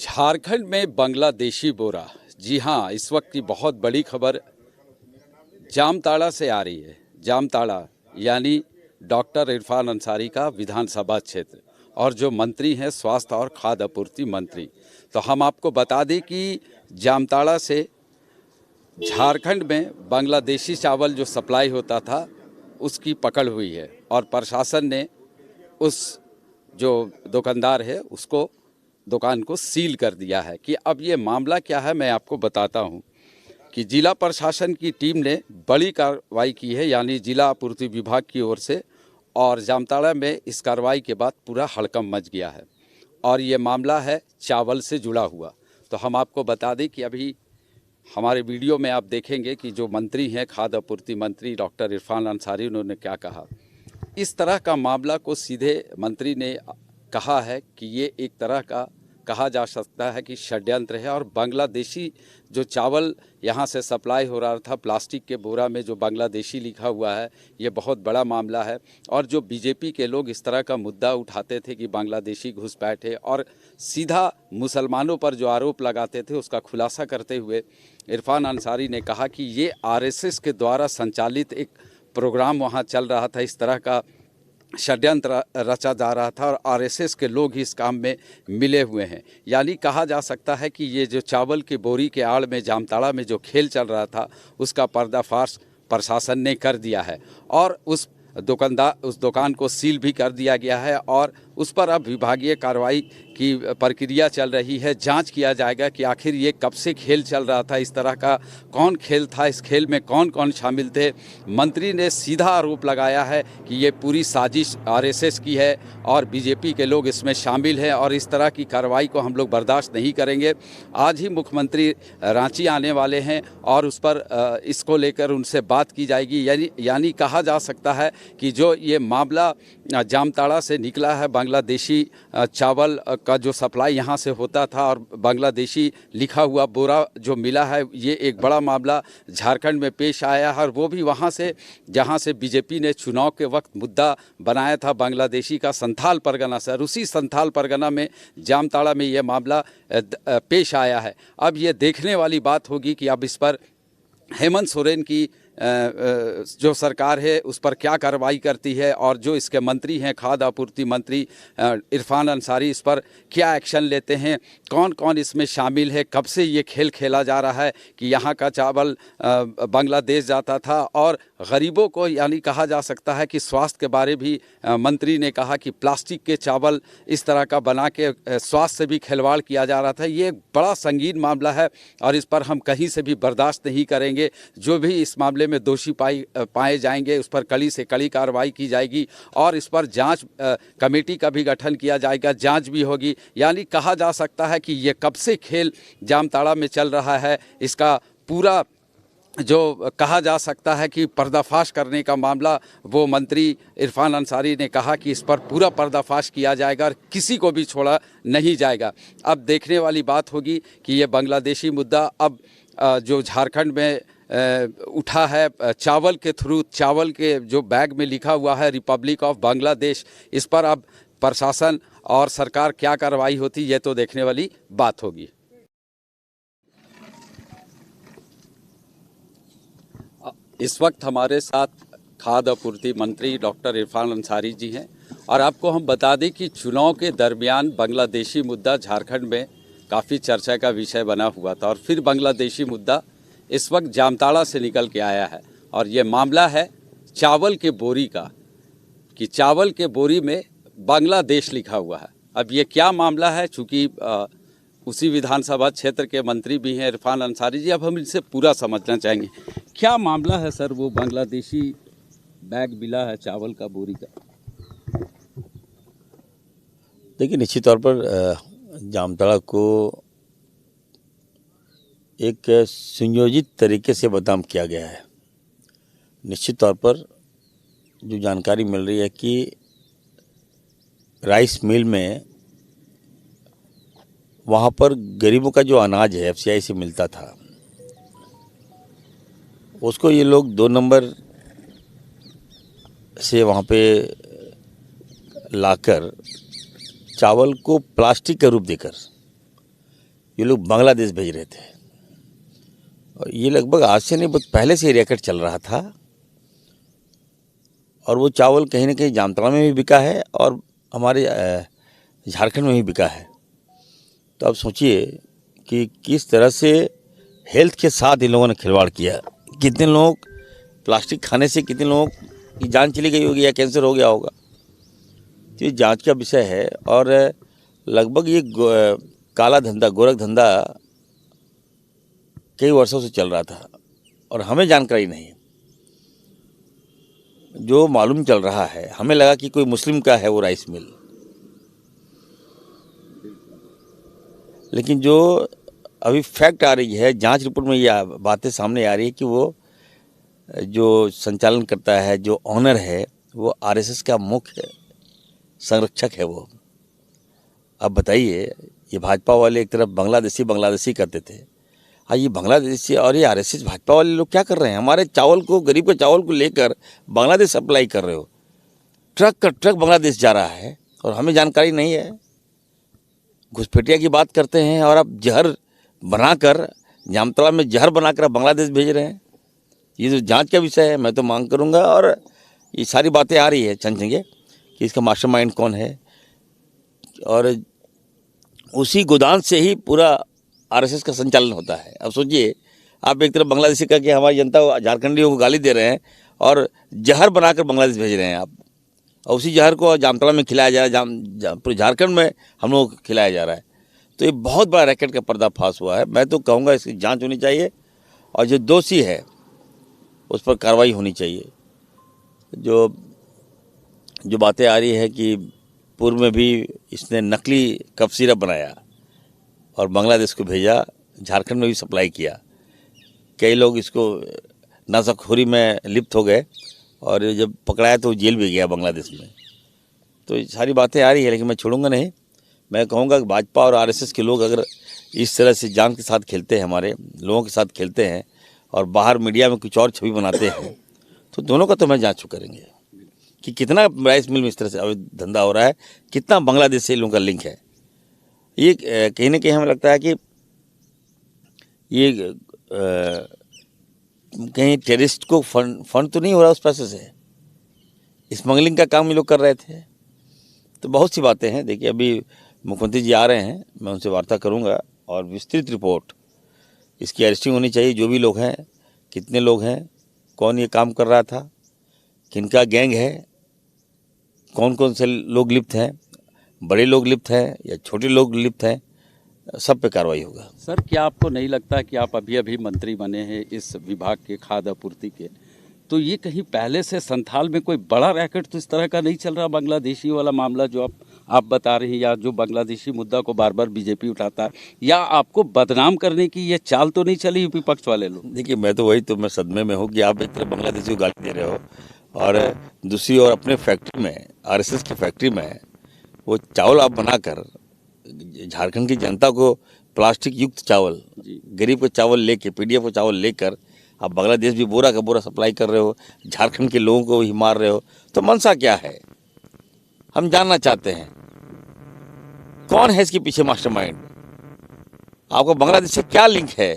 झारखंड में बांग्लादेशी बोरा। जी हाँ, इस वक्त की बहुत बड़ी खबर जामताड़ा से आ रही है। जामताड़ा यानी डॉक्टर इरफान अंसारी का विधानसभा क्षेत्र और जो मंत्री हैं स्वास्थ्य और खाद्य आपूर्ति मंत्री। तो हम आपको बता दें कि जामताड़ा से झारखंड में बांग्लादेशी चावल जो सप्लाई होता था उसकी पकड़ हुई है और प्रशासन ने उस जो दुकानदार है उसको दुकान को सील कर दिया है। कि अब ये मामला क्या है मैं आपको बताता हूँ कि जिला प्रशासन की टीम ने बड़ी कार्रवाई की है, यानी जिला आपूर्ति विभाग की ओर से। और जामताड़ा में इस कार्रवाई के बाद पूरा हड़कंप मच गया है और ये मामला है चावल से जुड़ा हुआ। तो हम आपको बता दें कि अभी हमारे वीडियो में आप देखेंगे कि जो मंत्री हैं खाद्य आपूर्ति मंत्री डॉक्टर इरफान अंसारी, उन्होंने क्या कहा। इस तरह का मामला को सीधे मंत्री ने कहा है कि ये एक तरह का कहा जा सकता है कि षड्यंत्र है और बांग्लादेशी जो चावल यहाँ से सप्लाई हो रहा था प्लास्टिक के बोरा में जो बांग्लादेशी लिखा हुआ है, ये बहुत बड़ा मामला है। और जो बीजेपी के लोग इस तरह का मुद्दा उठाते थे कि बांग्लादेशी घुसपैठ है और सीधा मुसलमानों पर जो आरोप लगाते थे, उसका खुलासा करते हुए इरफान अंसारी ने कहा कि ये आरएसएस के द्वारा संचालित एक प्रोग्राम वहाँ चल रहा था, इस तरह का षड्यंत्र रचा जा रहा था और आरएसएस के लोग ही इस काम में मिले हुए हैं। यानी कहा जा सकता है कि ये जो चावल की बोरी के आड़ में जामताड़ा में जो खेल चल रहा था उसका पर्दाफाश प्रशासन ने कर दिया है और उस दुकान को सील भी कर दिया गया है और उस पर अब विभागीय कार्रवाई की प्रक्रिया चल रही है। जांच किया जाएगा कि आखिर ये कब से खेल चल रहा था, इस तरह का कौन खेल था, इस खेल में कौन कौन शामिल थे। मंत्री ने सीधा आरोप लगाया है कि ये पूरी साजिश आरएसएस की है और बीजेपी के लोग इसमें शामिल हैं और इस तरह की कार्रवाई को हम लोग बर्दाश्त नहीं करेंगे। आज ही मुख्यमंत्री रांची आने वाले हैं और उस पर इसको लेकर उनसे बात की जाएगी। यानी कहा जा सकता है कि जो ये मामला जामताड़ा से निकला है, बांग्लादेशी चावल का जो सप्लाई यहाँ से होता था और बांग्लादेशी लिखा हुआ बोरा जो मिला है, ये एक बड़ा मामला झारखंड में पेश आया है और वो भी वहाँ से जहाँ से बीजेपी ने चुनाव के वक्त मुद्दा बनाया था बांग्लादेशी का, संथाल परगना से। और उसी संथाल परगना में जामताड़ा में ये मामला पेश आया है। अब ये देखने वाली बात होगी कि अब इस पर हेमंत सोरेन की जो सरकार है उस पर क्या कार्रवाई करती है और जो इसके मंत्री हैं खाद्य आपूर्ति मंत्री इरफान अंसारी, इस पर क्या एक्शन लेते हैं, कौन कौन इसमें शामिल है, कब से ये खेल खेला जा रहा है कि यहाँ का चावल बांग्लादेश जाता था। और गरीबों को यानी कहा जा सकता है कि स्वास्थ्य के बारे भी मंत्री ने कहा कि प्लास्टिक के चावल इस तरह का बना के स्वास्थ्य से भी खिलवाड़ किया जा रहा था। ये एक बड़ा संगीन मामला है और इस पर हम कहीं से भी बर्दाश्त नहीं करेंगे। जो भी इस मामले में दोषी पाए जाएंगे उस पर कड़ी से कड़ी कार्रवाई की जाएगी और इस पर जांच कमेटी का भी गठन किया जाएगा, जांच भी होगी। यानी कहा जा सकता है कि ये कब से खेल जामताड़ा में चल रहा है, इसका पूरा जो कहा जा सकता है कि पर्दाफाश करने का मामला, वो मंत्री इरफान अंसारी ने कहा कि इस पर पूरा पर्दाफाश किया जाएगा और किसी को भी छोड़ा नहीं जाएगा। अब देखने वाली बात होगी कि ये बांग्लादेशी मुद्दा अब जो झारखंड में उठा है चावल के थ्रू, चावल के जो बैग में लिखा हुआ है रिपब्लिक ऑफ बांग्लादेश, इस पर अब प्रशासन और सरकार क्या कार्रवाई होती है ये तो देखने वाली बात होगी। इस वक्त हमारे साथ खाद्य आपूर्ति मंत्री डॉक्टर इरफान अंसारी जी हैं और आपको हम बता दें कि चुनाव के दरमियान बांग्लादेशी मुद्दा झारखंड में काफ़ी चर्चा का विषय बना हुआ था और फिर बांग्लादेशी मुद्दा इस वक्त जामताड़ा से निकल के आया है और ये मामला है चावल के बोरी का, कि चावल के बोरी में बांग्लादेश लिखा हुआ है। अब ये क्या मामला है, चूँकि उसी विधानसभा क्षेत्र के मंत्री भी हैं इरफान अंसारी जी, अब हम इनसे पूरा समझना चाहेंगे क्या मामला है सर। वो बांग्लादेशी बैग मिला है चावल का, बोरी का। देखिए, निश्चित तौर पर जामताड़ा को एक सुनियोजित तरीके से बदनाम किया गया है। निश्चित तौर पर जो जानकारी मिल रही है कि राइस मिल में वहाँ पर गरीबों का जो अनाज है एफसीआई से मिलता था, उसको ये लोग 2 नंबर से वहाँ पे लाकर चावल को प्लास्टिक का रूप देकर ये लोग बांग्लादेश भेज रहे थे। और ये लगभग आज से नहीं, बहुत पहले से रैकेट चल रहा था। और वो चावल कहीं ना कहीं जामताड़ा में भी बिका है और हमारे झारखंड में भी बिका है। तो आप सोचिए कि किस तरह से हेल्थ के साथ इन लोगों ने खिलवाड़ किया। कितने लोग प्लास्टिक खाने से कितने लोगों की जान चली गई होगी या कैंसर हो गया होगा। तो ये जांच का विषय है। और लगभग ये काला धंधा, गोरख धंधा कई वर्षों से चल रहा था और हमें जानकारी नहीं है। जो मालूम चल रहा है, हमें लगा कि कोई मुस्लिम का है वो राइस मिल, लेकिन जो अभी फैक्ट आ रही है, जांच रिपोर्ट में ये बातें सामने आ रही है कि वो जो संचालन करता है, जो ऑनर है, वो आरएसएस का मुख्य संरक्षक है वो। अब बताइए, ये भाजपा वाले एक तरफ बांग्लादेशी करते थे, हाँ ये बांग्लादेशी और ये आरएसएस भाजपा वाले लोग क्या कर रहे हैं? हमारे चावल को, गरीब के चावल को लेकर बांग्लादेश सप्लाई कर रहे हो। ट्रक का ट्रक बांग्लादेश जा रहा है और हमें जानकारी नहीं है। घुसपैठिया की बात करते हैं और आप जहर बनाकर, जामताड़ा में जहर बनाकर आप बांग्लादेश भेज रहे हैं। ये जो जांच का विषय है, मैं तो मांग करूंगा। और ये सारी बातें आ रही है चंचंगे कि इसका मास्टरमाइंड कौन है, और उसी गोदान से ही पूरा आरएसएस का संचालन होता है। अब सोचिए, आप एक तरफ बांग्लादेशी करके हमारी जनता झारखंडियों को गाली दे रहे हैं और जहर बनाकर बांग्लादेश भेज रहे हैं आप, और उसी जहर को जामताड़ा में खिलाया जा रहा है, पूरे झारखंड में हम लोग को खिलाया जा रहा है। तो ये बहुत बड़ा रैकेट का पर्दाफाश हुआ है। मैं तो कहूँगा इसकी जांच होनी चाहिए और जो दोषी है उस पर कार्रवाई होनी चाहिए। जो बातें आ रही है कि पूर्व में भी इसने नकली कफ सिरप बनाया और बांग्लादेश को भेजा, झारखंड में भी सप्लाई किया। कई लोग इसको नशाखोरी में लिप्त हो गए और जब पकड़ाया तो जेल भी गया बांग्लादेश में। तो ये सारी बातें आ रही है, लेकिन मैं छोड़ूंगा नहीं। मैं कहूँगा कि भाजपा और आरएसएस के लोग अगर इस तरह से जान के साथ खेलते हैं, हमारे लोगों के साथ खेलते हैं और बाहर मीडिया में कुछ और छवि बनाते हैं, तो दोनों का तो मैं जांच करेंगे कि कितना राइस मिल में इस तरह से अवैध धंधा हो रहा है, कितना बांग्लादेश से लोगों का लिंक है। ये कहीं ना कहीं हमें लगता है कि ये कहीं टेररिस्ट को फंड तो नहीं हो रहा उस पैसे से, स्मगलिंग का काम ये लोग कर रहे थे। तो बहुत सी बातें हैं। देखिए, अभी मुख्यमंत्री जी आ रहे हैं, मैं उनसे वार्ता करूंगा और विस्तृत रिपोर्ट, इसकी अरेस्टिंग होनी चाहिए। जो भी लोग हैं, कितने लोग हैं, कौन ये काम कर रहा था, किनका गैंग है, कौन कौन से लोग लिप्त हैं, बड़े लोग लिप्त हैं या छोटे लोग लिप्त हैं, सब पे कार्रवाई होगा। सर, क्या आपको नहीं लगता कि आप अभी मंत्री बने हैं इस विभाग के, खाद्य आपूर्ति के, तो ये कहीं पहले से संथाल में कोई बड़ा रैकेट तो इस तरह का नहीं चल रहा? बांग्लादेशी वाला मामला जो आप बता रहे हैं, या जो बांग्लादेशी मुद्दा को बार बार बीजेपी उठाता है, या आपको बदनाम करने की ये चाल तो नहीं चली विपक्ष वाले लोग? देखिए, मैं सदमे में हूँ कि आप एक तरफ बांग्लादेशी को गाली दे रहे हो और दूसरी ओर अपने फैक्ट्री में, आरएसएस की फैक्ट्री में वो चावल आप बनाकर झारखंड की जनता को प्लास्टिक युक्त चावल, गरीब को चावल लेके, पीडीएफ को चावल लेकर आप बांग्लादेश भी बोरा का बोरा सप्लाई कर रहे हो, झारखंड के लोगों को ही मार रहे हो। तो मंशा क्या है, हम जानना चाहते हैं। कौन है इसके पीछे मास्टरमाइंड? आपको बांग्लादेश से क्या लिंक है?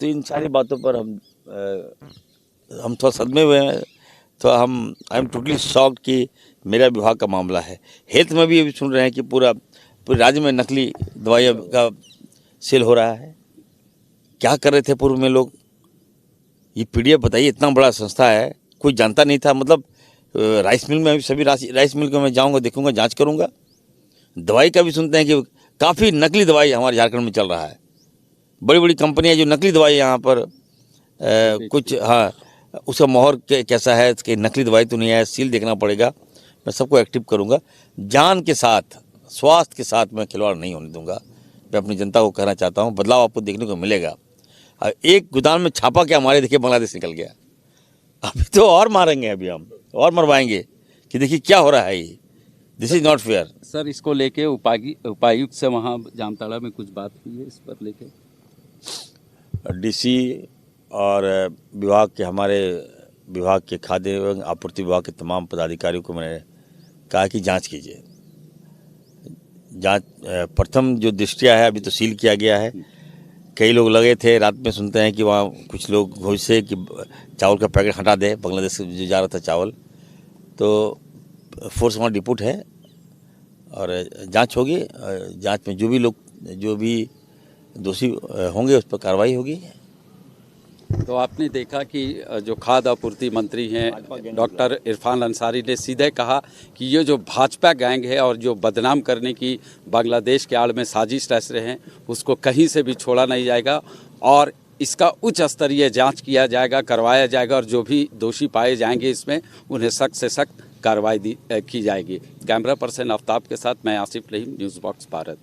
तो इन सारी बातों पर हम थोड़ा सदमे हुए हैं। तो आई एम टोटली शॉक्ड कि मेरा विभाग का मामला है। हेल्थ में भी अभी सुन रहे हैं कि पूरे राज्य में नकली दवाइयों का सेल हो रहा है। क्या कर रहे थे पूर्व में लोग? ये पीडीएफ बताइए, इतना बड़ा संस्था है, कोई जानता नहीं था। मतलब राइस मिल में, सभी राइस मिल को मैं जाऊंगा, देखूंगा, जांच करूंगा। दवाई का भी सुनते हैं कि काफ़ी नकली दवाई हमारे झारखंड में चल रहा है। बड़ी बड़ी कंपनियां जो नकली दवाई यहाँ पर कुछ, हाँ, उसका मोहर कैसा है कि नकली दवाई तो नहीं है, सील देखना पड़ेगा। मैं सबको एक्टिव करूँगा। जान के साथ, स्वास्थ्य के साथ मैं खिलवाड़ नहीं होने दूंगा। मैं अपनी जनता को कहना चाहता हूँ, बदलाव आपको देखने को मिलेगा। एक गोदाम में छापा क्या मारे, देखिए बांग्लादेश निकल गया। अभी तो और मारेंगे, अभी हम और मरवाएंगे कि देखिए क्या हो रहा है। ये this is not fair. Sir, इसको लेके उपायुक्त से वहाँ जामताड़ा में कुछ बात हुई है इस पर लेके? डीसी और विभाग के, हमारे विभाग के खाद्य एवं आपूर्ति विभाग के तमाम पदाधिकारियों को मैंने कहा कि जांच कीजिए। जांच प्रथम जो दृष्टिया है अभी तो सील किया गया है। कई लोग लगे थे, रात में सुनते हैं कि वहाँ कुछ लोग घोष से कि चावल का पैकेट हटा दे, बांग्लादेश से जो जा रहा था चावल, तो फोर्स वहाँ डिपुट है और जांच होगी। जांच में जो भी दोषी होंगे उस पर कार्रवाई होगी। तो आपने देखा कि जो खाद्य आपूर्ति मंत्री हैं डॉक्टर इरफान अंसारी ने सीधे कहा कि ये जो भाजपा गैंग है और जो बदनाम करने की बांग्लादेश के आड़ में साजिश रच रहे हैं उसको कहीं से भी छोड़ा नहीं जाएगा और इसका उच्च स्तरीय जांच किया जाएगा, करवाया जाएगा और जो भी दोषी पाए जाएंगे इसमें उन्हें सख्त से सख्त कार्रवाई की जाएगी। कैमरा पर्सन आफ्ताब के साथ मैं आसिफ रहीम, न्यूज़ बॉक्स भारत।